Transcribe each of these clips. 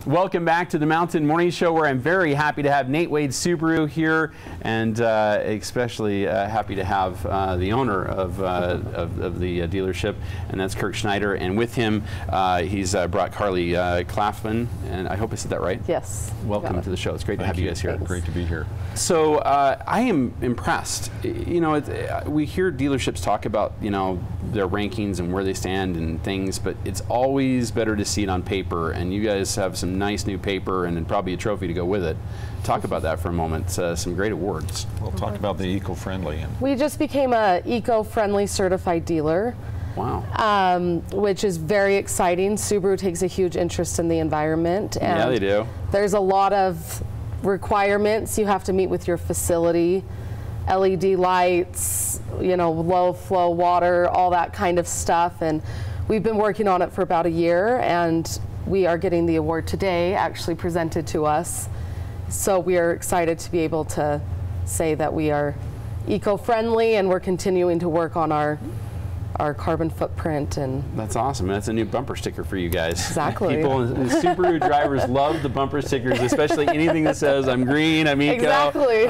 Welcome back to the Mountain Morning Show, where I'm very happy to have Wade Subaru here, and especially happy to have the owner of the dealership, and that's Kirk Schneider. And with him, he's brought Carli Claflin, and I hope I said that right. Yes. Welcome to the show. It's great to have you guys here. Thanks. Great to be here. So I am impressed. You know, we hear dealerships talk about, you know, their rankings and where they stand and things, but it's always better to see it on paper, and you guys have some nice new paper and then probably a trophy to go with it. Talk about that for a moment. Some great awards. We'll talk about the eco-friendly. We just became a eco-friendly certified dealer. Wow. Which is very exciting. Subaru takes a huge interest in the environment. And yeah, they do. There's a lot of requirements you have to meet with your facility. LED lights, you know, low flow water, all that kind of stuff. And we've been working on it for about a year, and we are getting the award today, actually presented to us. So we are excited to be able to say that we are eco-friendly, and we're continuing to work on our carbon footprint. And that's awesome. That's a new bumper sticker for you guys. Exactly. People, Subaru drivers love the bumper stickers, especially anything that says "I'm green, I'm eco." Exactly.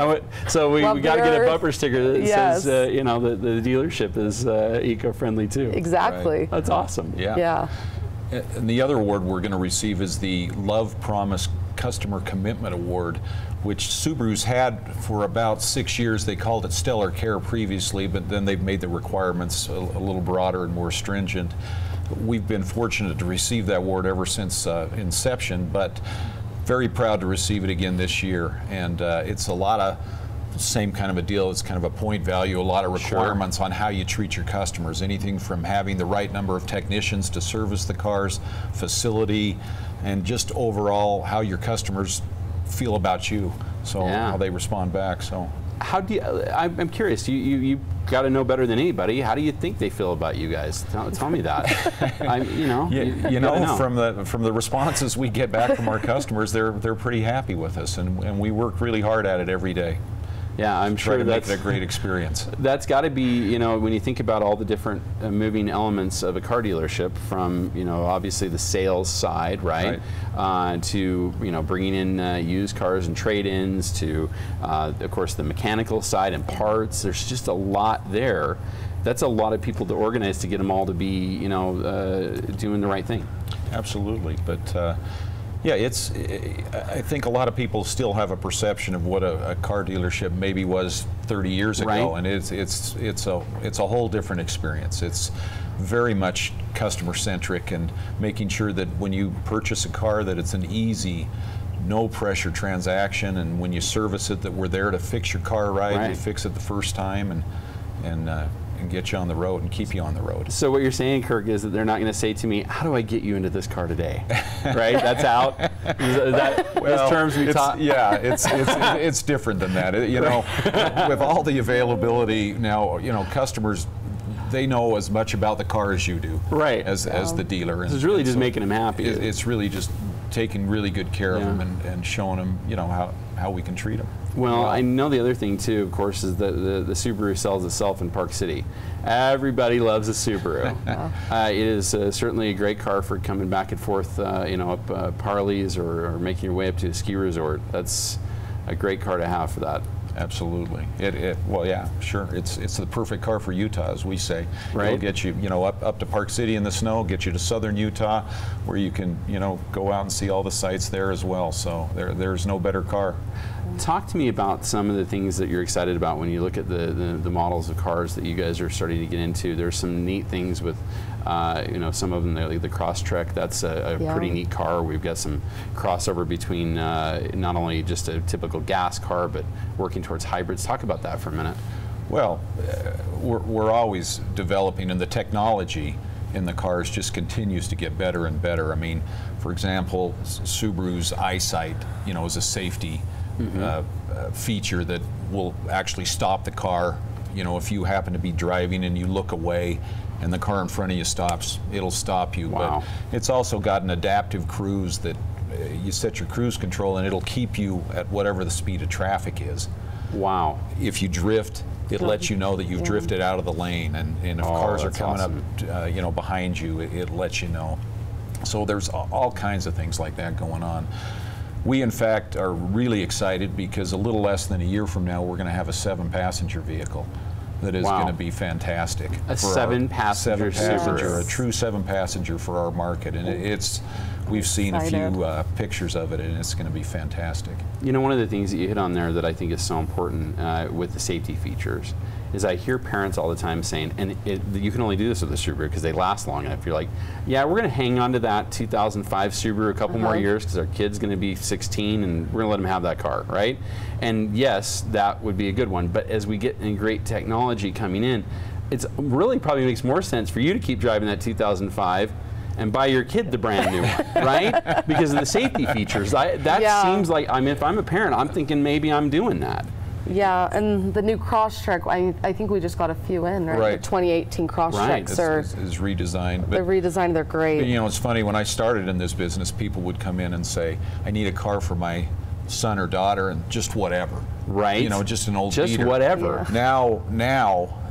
So we got to get a bumper sticker that yes. says, you know, the dealership is eco-friendly too. Exactly. Right. That's awesome. Yeah. Yeah. And the other award we're going to receive is the Love Promise Customer Commitment Award, which Subaru's had for about 6 years. They called it Stellar Care previously, but then they've made the requirements a little broader and more stringent. We've been fortunate to receive that award ever since inception, but very proud to receive it again this year. And it's a lot of same kind of a deal. It's kind of a point value, a lot of requirements on how you treat your customers. Anything from having the right number of technicians to service the cars, facility, and just overall how your customers feel about you. So how they respond back. So how do you, I'm curious, you got to know better than anybody. How do you think they feel about you guys? Tell me that. You know, from the responses we get back from our customers, they're pretty happy with us, and we work really hard at it every day. Yeah, I'm sure that's a great experience. That's got to be, you know, when you think about all the different moving elements of a car dealership, from, you know, obviously the sales side, right? To, you know, bringing in used cars and trade-ins, to, of course, the mechanical side and parts. There's just a lot there. That's a lot of people to organize to get them all to be, you know, doing the right thing. Absolutely, but. Yeah, I think a lot of people still have a perception of what a car dealership maybe was 30 years ago, and it's a whole different experience. It's very much customer-centric, and making sure that when you purchase a car that it's an easy, no-pressure transaction, and when you service it that we're there to fix your car right. We fix it the first time and get you on the road and keep you on the road. So what you're saying, Kirk, is that they're not going to say to me, "How do I get you into this car today?" Right? That's out. Is that those terms we taught? Yeah, it's different than that. You know, with all the availability now, you know, customers, they know as much about the car as you do, right? As the dealer. This is really just making them happy. It's really just taking really good care of them and showing them, you know, how we can treat them. Well, I know the other thing too, of course, is that the Subaru sells itself in Park City. Everybody loves a Subaru. It is certainly a great car for coming back and forth, you know, up Parley's or making your way up to a ski resort. That's a great car to have for that. Absolutely. Well, yeah, sure. It's the perfect car for Utah, as we say. Right. It'll get you, you know, up to Park City in the snow, get you to southern Utah, where you can, you know, go out and see all the sights there as well. So there's no better car. Talk to me about some of the things that you're excited about when you look at the models of cars that you guys are starting to get into. There's some neat things with, you know, some of them, like the Crosstrek. That's a pretty neat car. We've got some crossover between not only just a typical gas car, but working towards hybrids. Talk about that for a minute. Well, we're always developing, and the technology in the cars just continues to get better and better. I mean, for example, Subaru's EyeSight, you know, is a safety feature that will actually stop the car. You know, if you happen to be driving and you look away and the car in front of you stops, it'll stop you. Wow. But it's also got an adaptive cruise that you set your cruise control and it'll keep you at whatever the speed of traffic is. Wow. If you drift, it lets you know that you've drifted out of the lane, and if cars are coming up, you know, behind you, it lets you know. So there's all kinds of things like that going on. We, in fact, are really excited because a little less than a year from now, we're going to have a 7-passenger vehicle that is going to be fantastic. A 7-passenger Subaru. A true 7-passenger for our market. And we've seen a few pictures of it, and it's going to be fantastic. You know, one of the things that you hit on there that I think is so important with the safety features is I hear parents all the time saying, and you can only do this with the Subaru because they last long enough. You're like, yeah, we're going to hang on to that 2005 Subaru a couple more years because our kid's going to be 16 and we're going to let him have that car, right? And yes, that would be a good one. But as we get in great technology coming in, it's really probably makes more sense for you to keep driving that 2005 and buy your kid the brand new one, right? Because of the safety features. That seems like, I mean, if I'm a parent, I'm thinking maybe I'm doing that. Yeah, and the new Crosstrek, I think we just got a few in, right? The 2018 Crosstreks is redesigned. They're redesigned, they're great. But, you know, it's funny, when I started in this business, people would come in and say, I need a car for my son or daughter, and just whatever. Right. You know, just an old Just beater. whatever. Yeah. Now,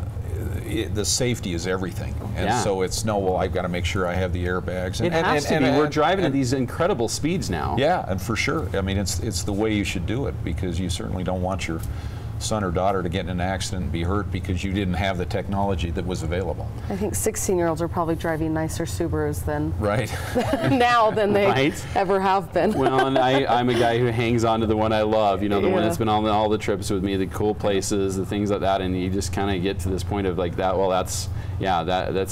the safety is everything. And so it's, no, well, I've got to make sure I have the airbags. And it has to be. We're driving at these incredible speeds now. Yeah, and for sure. I mean, it's the way you should do it, because you certainly don't want your son or daughter to get in an accident and be hurt because you didn't have the technology that was available. I think 16-year-olds are probably driving nicer Subarus than now than they ever have been. Well, and I'm a guy who hangs on to the one I love, you know, the one that's been on all the trips with me, the cool places, the things like that, and you just kind of get to this point of like that, well, that's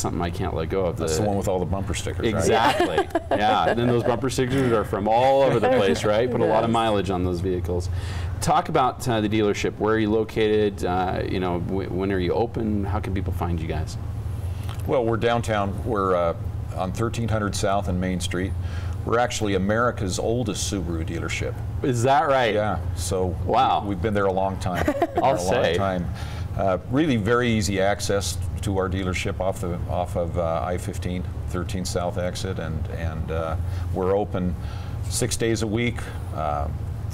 something I can't let go of. That's the one with all the bumper stickers, exactly. Right? Yeah, and then those bumper stickers are from all over the place, right? Put a lot of mileage on those vehicles. Talk about the dealership. Where are you located? You know, when are you open? How can people find you guys? Well, we're downtown. We're on 1300 South and Main Street. We're actually America's oldest Subaru dealership. Is that right? Yeah. So wow, we've been there a long time. I'll say. Really very easy access to our dealership off of I-15, 13 South exit, and we're open 6 days a week.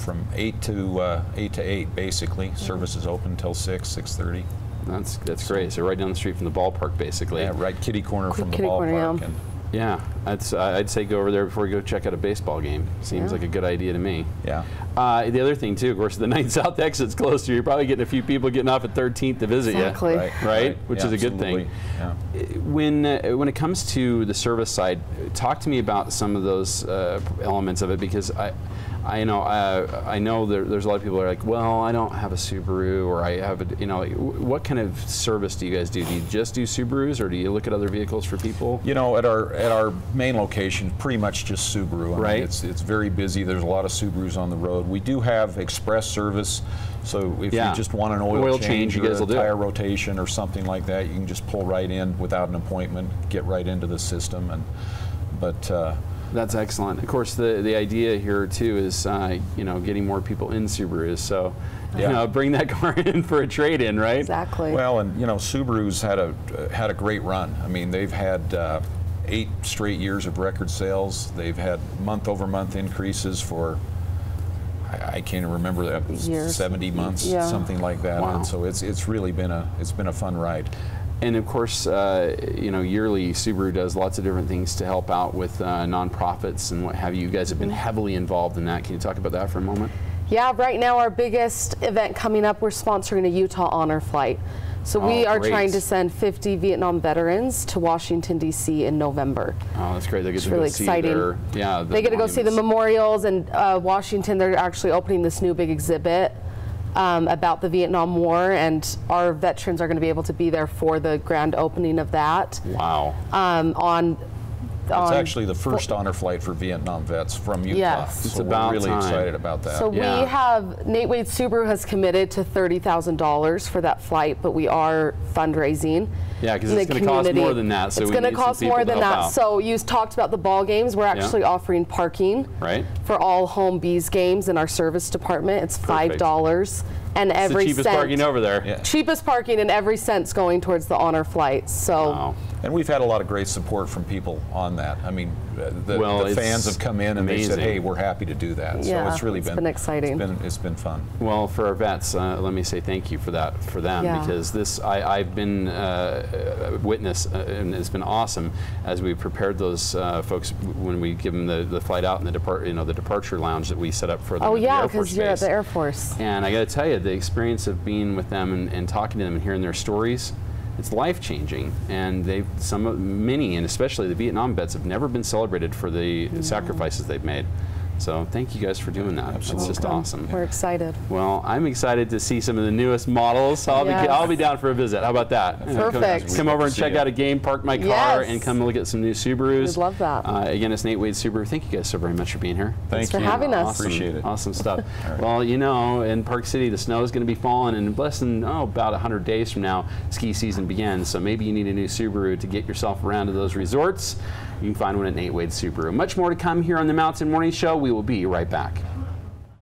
From 8 to 8 basically. Service is open until 6:30. That's great. So right down the street from the ballpark, basically. Yeah, right kitty corner from the ballpark. Yeah, I'd say go over there before you go check out a baseball game. Seems like a good idea to me. Yeah. The other thing too, of course, the 9 South exit's closer. You're probably getting a few people getting off at 13th to visit you. Right? Which is a good thing. Yeah. When it comes to the service side, talk to me about some of those elements of it, because I know there's a lot of people who are like, well, I don't have a Subaru, or I have a, you know, what kind of service do you guys do? Do you just do Subarus, or do you look at other vehicles for people? You know, at our main location, pretty much just Subaru. I mean, it's very busy. There's a lot of Subarus on the road. We do have express service, so if you just want an oil change you guys or will a tire rotation or something like that, you can just pull right in without an appointment, get right into the system, That's excellent. Of course, the idea here too is you know, getting more people in Subarus. So you know, bring that car in for a trade-in, right? Exactly. Well, and you know, Subaru's had a great run. I mean, they've had 8 straight years of record sales. They've had month-over-month increases for, I can't remember that, 70 months, something like that. Wow. And so it's really been a fun ride. And of course, you know, yearly Subaru does lots of different things to help out with nonprofits and what have you. You guys have been heavily involved in that. Can you talk about that for a moment? Yeah, right now our biggest event coming up, we're sponsoring a Utah honor flight. So we are trying to send 50 Vietnam veterans to Washington, D.C. in November. Oh, that's great. They get to really go see exciting. They get to go see the memorials, and Washington, they're actually opening this new big exhibit about the Vietnam War, and our veterans are going to be able to be there for the grand opening of that. Wow. It's actually the first honor flight for Vietnam vets from Utah. Yes. So we're really excited about that. So we have, Wade Subaru has committed to $30,000 for that flight, but we are fundraising. Yeah, because it's going to cost more than that. So it's going to cost more than that. So you talked about the ball games. We're actually offering parking for all home bees games in our service department. It's $5. And every cent. It's the cheapest parking over there. Yeah. Cheapest parking, and every cent's going towards the honor flights. So. Wow. And we've had a lot of great support from people on that. I mean, the fans have come in and they said, hey, we're happy to do that. Yeah, so it's really been exciting. It's been fun. Well, for our vets, let me say thank you for that, for them, because this, I've been witness, and it's been awesome as we prepared those folks when we give them the flight out and the departure lounge that we set up for them. Oh yeah, because you're at the Air Force. And I got to tell you, the experience of being with them and talking to them and hearing their stories, it's life-changing. And many, and especially the Vietnam vets, have never been celebrated for the sacrifices they've made. So thank you guys for doing that. Absolutely. It's just awesome. We're excited. Well, I'm excited to see some of the newest models. I'll be down for a visit. How about that? Perfect. Come over and check out a game, park my car, and come look at some new Subarus. We'd love that. Again, it's Nate Wade Subaru. Thank you guys so very much for being here. Thanks for having us. Awesome. Appreciate it. Awesome stuff. Well, you know, in Park City, the snow is going to be falling, and less than about 100 days from now, ski season begins. So maybe you need a new Subaru to get yourself around to those resorts. You can find one at Nate Wade Subaru. Much more to come here on the Mountain Morning Show. We will be right back.